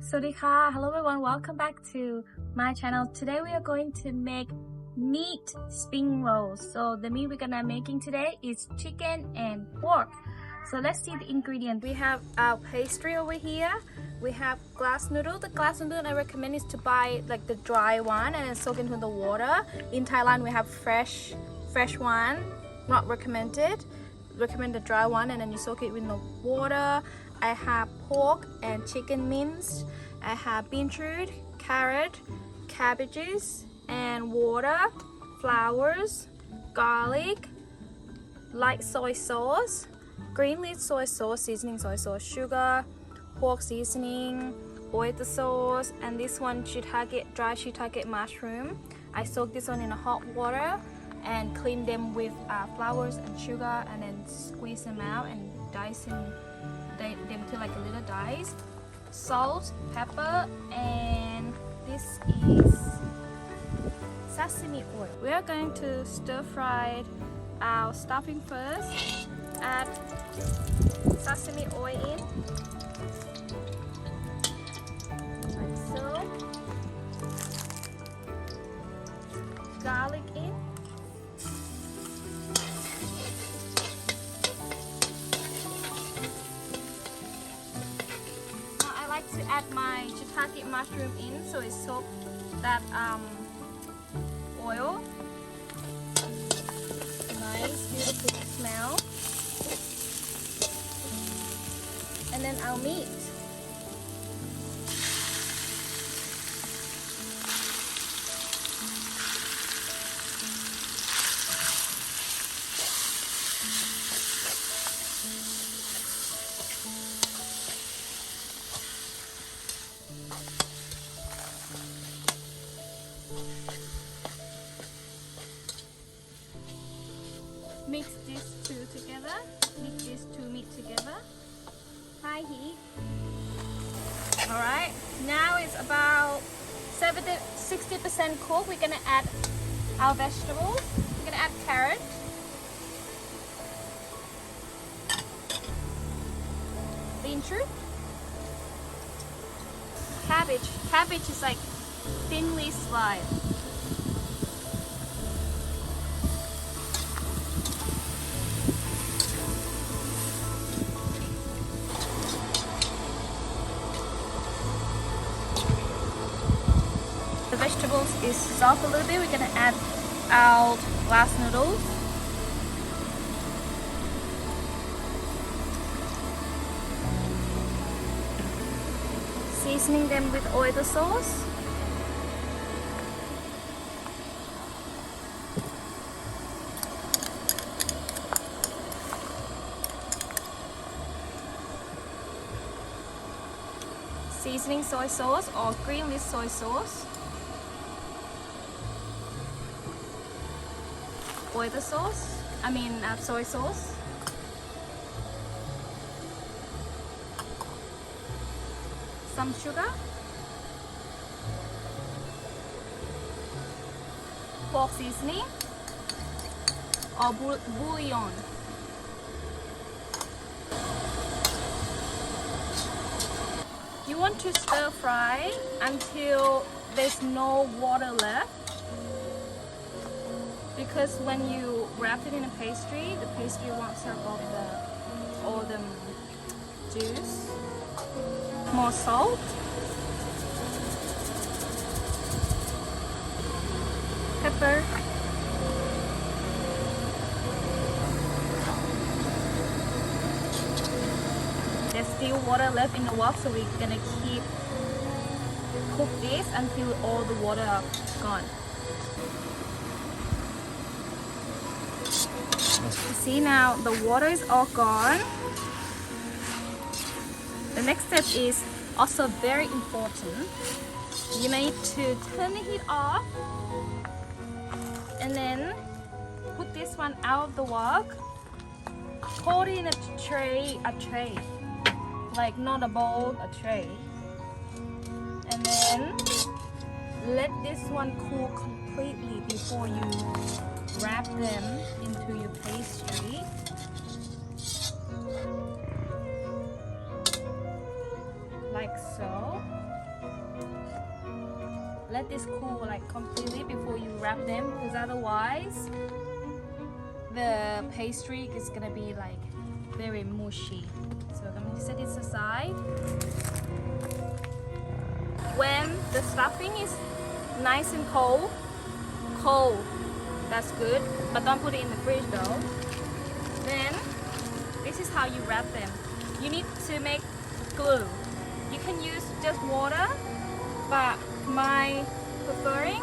Swadika, hello everyone, welcome back to my channel. Today we are going to make meat spring rolls. So the meat we're gonna making today is chicken and pork. So let's see the ingredients. We have our pastry over here. We have glass noodle. The glass noodle I recommend is to buy like the dry one and then soak into the water. In Thailand we have fresh one, not recommended. Recommend the dry one and then you soak it in the water. I have pork and chicken minced. I have beetroot, carrot, cabbages, and water, flowers, garlic, light soy sauce, green leaf soy sauce, seasoning soy sauce, sugar, pork seasoning, oyster sauce, and this one dry shiitake mushroom. I soak this one in a hot water and clean them with flowers and sugar, and then squeeze them out and dice them to like a little dice. Salt, pepper, and this is sesame oil. We are going to stir fry our stuffing first. Add sesame oil in, like so. Garlic in. To add my shiitake mushroom in, so it soaks that oil. Nice, beautiful smell. And then our meat. Mix these two together. Mix these two meat together. High heat. Alright, now it's about 60% cooked. We're gonna add our vegetables. We're gonna add carrot, beetroot, cabbage. Cabbage is like thinly sliced. The vegetables is soft a little bit. We're gonna add our glass noodles. Seasoning them with oyster sauce. Seasoning soy sauce or green leaf soy sauce. Oyster sauce, soy sauce. Some sugar. Pork seasoning or bouillon. You want to stir fry until there's no water left. Because when you wrap it in a pastry, the pastry won't serve all the juice. More salt. Pepper. There's still water left in the wok, so we're gonna cook this until all the water is gone. You see now the water is all gone. The next step is also very important. You need to turn the heat off and then put this one out of the wok. Hold it in a tray, like not a bowl, a tray. And then let this one cool completely before you wrap them into your pastry. Like so. Let this cool like completely before you wrap them, because otherwise the pastry is gonna be like very mushy. So I'm gonna set this aside. When the stuffing is nice and cold, that's good, but don't put it in the fridge though. Then this is how you wrap them. You need to make glue. You can use just water, but my preferring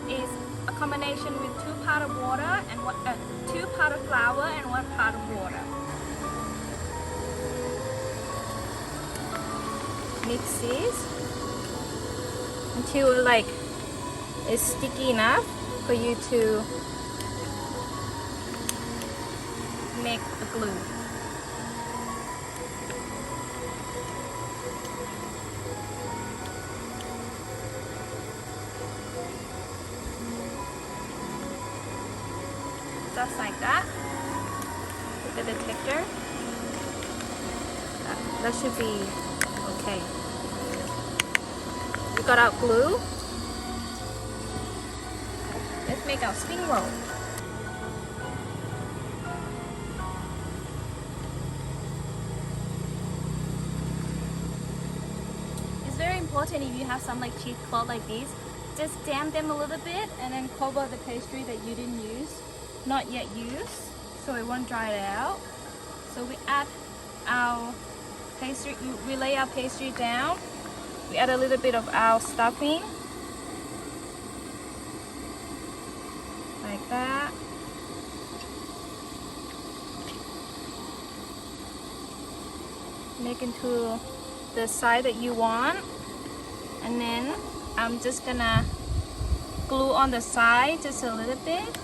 is a combination with 2 parts of water and 2 parts of flour and 1 part of water. Mix this until like it's sticky enough for you to make the glue. Just like that. Look at the texture. That should be okay. We got our glue. Let's make our spring roll. It's very important if you have some like cheesecloth like this, just damp them a little bit and then cover the pastry that you didn't use, not yet used, so it won't dry it out. So we add our pastry, we lay our pastry down. We add a little bit of our stuffing, like that. Make into the size that you want, and then I'm just gonna glue on the side just a little bit,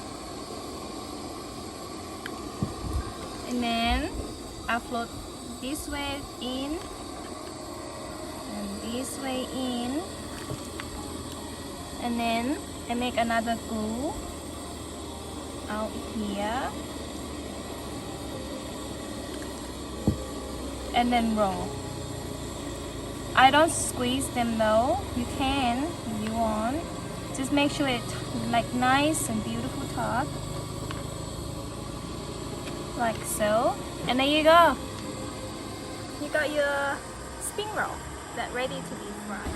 and then I float this way in and this way in, and then I make another glue out here and then roll. I don't squeeze them though. You can if you want. Just make sure it's like nice and beautiful top, like so. And there you go. You got your spring roll that ready to be fried.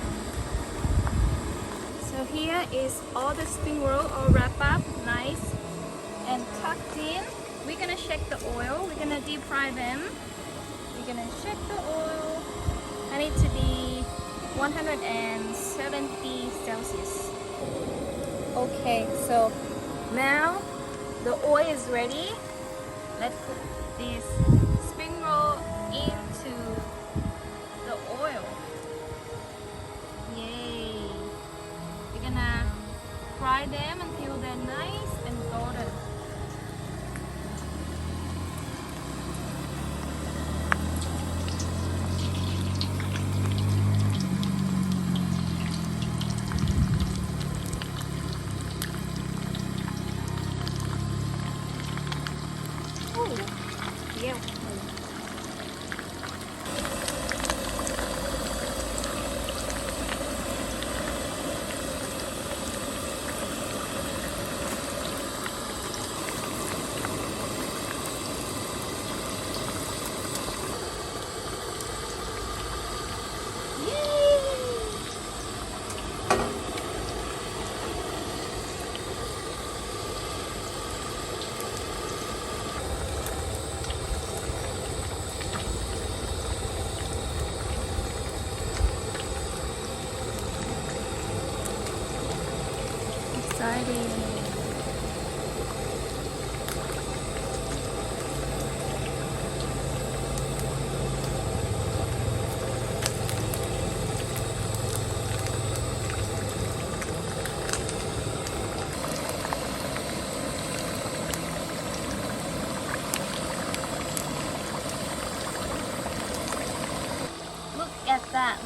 So here is all the spring roll all wrapped up, nice and tucked in. We're gonna shake the oil. We're gonna deep fry them. We're gonna shake the oil. I need to be 170 Celsius. Okay, so now the oil is ready. Let's put this spring roll into the oil. Yay! We're gonna fry them until they're nice and golden. Yeah. Exciting.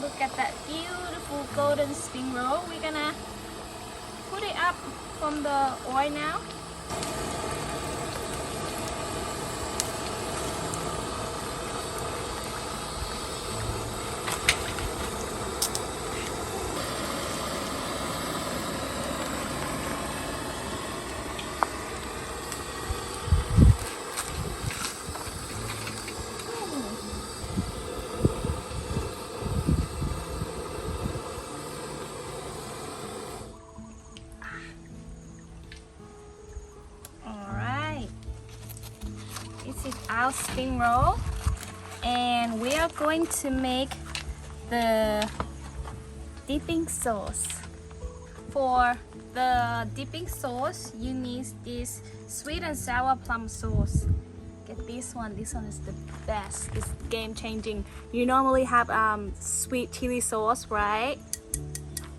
Look at that beautiful golden spring roll. We're gonna put it up from the oil now. style spring roll, and we are going to make the dipping sauce. For the dipping sauce, you need this sweet and sour plum sauce. Get this one. This one is the best. It's game changing. You normally have sweet chili sauce, right?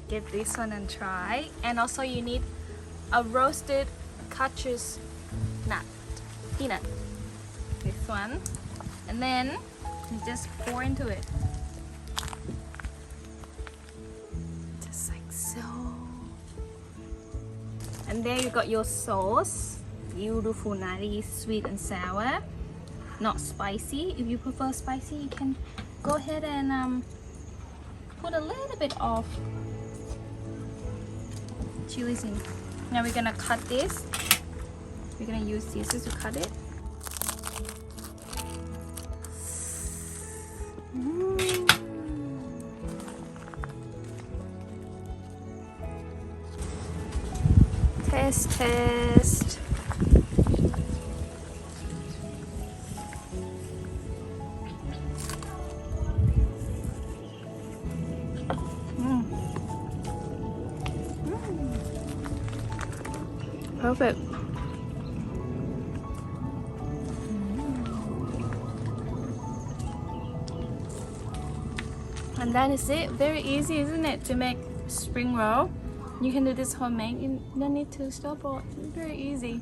Get this one and try. And also you need a roasted cashew nut, peanut. This one. And then you just pour into it. Just like so. And there you got your sauce. Beautiful, nice, sweet and sour. Not spicy. If you prefer spicy, you can go ahead and put a little bit of chilies in. Now we're gonna cut this. We're gonna use scissors to cut it. Test. Perfect. And that is it. Very easy, isn't it, to make spring roll? You can do this homemade. You don't need to store bought. Very easy.